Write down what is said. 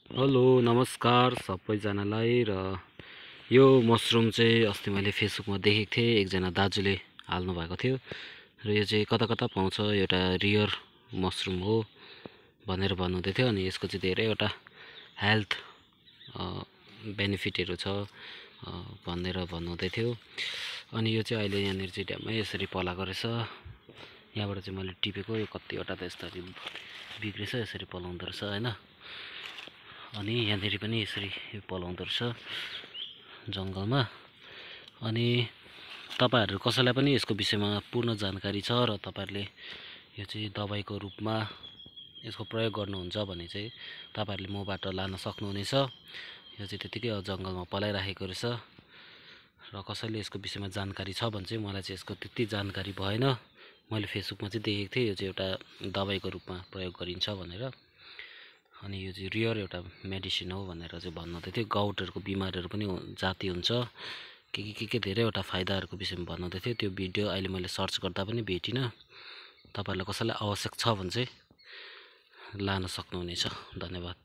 Hello नमस्कार सबैजनालाई। र यो मसरुम चाहिँ अस्ति मैले फेसबुकमा देखेको थिएँ, एकजना दाजुले हाल्नु भएको थियो र यो चाहिँ कता कता पाउँछ, एउटा रियर मसरुम हो भनेर भन्नुहुँदै थियो। अनि यसको चाहिँ धेरैवटा हेल्थ बेनिफिटहरू छ भनेर भन्नुहुँदै थियो। अनि यो चाहिँ अहिले यहाँनिर चाहिँ ड्याम्मै यसरी पलाएको रहेछ। यहाँबाट चाहिँ मैले टिपेको, यो कतिवटा त यस्तरी बिग्रेछ, यसरी पलाउँदो रहेछ होइन। अनि यहाँनिर पनि यसरी पलाउँदो रहेछ जङ्गलमा। अनि तपाईहरु कसैलाई पनि यसको विषयमा पूर्ण जानकारी छ र तपाईहरुले यो चाहिँ दबाईको रूपमा यसको प्रयोग गर्नुहुन्छ भने चाहिँ तपाईहरुले मबाट लान सक्नुहुनेछ। यो चाहिँ त्यतिकै जङ्गलमा पलाइराखेको रहेछ र कसैले यसको विषयमा जानकारी छ भने चाहिँ, मलाई चाहिँ यसको त्यति जानकारी भएन। मैले फेसबुकमा चाहिँ देखेको थिएँ यो चाहिँ एउटा दबाईको रूपमा प्रयोग गरिन्छ भनेर। अनि यो चाहिँ रियर एउटा मेडिसिन हो भनेर चाहिँ भन्नुहुँदै थियो। गाउटहरुको बिमारहरु पनि जाती हुन्छ, के धेरैवटा फाइदाहरुको विषयमा भन्नुहुँदै थियो। त्यो भिडियो अहिले मैले सर्च गर्दा पनि भेटिन। तपाईहरुलाई कसैलाई आवश्यक छ भने चाहिँ लान सक्नुहुनेछ। धन्यवाद।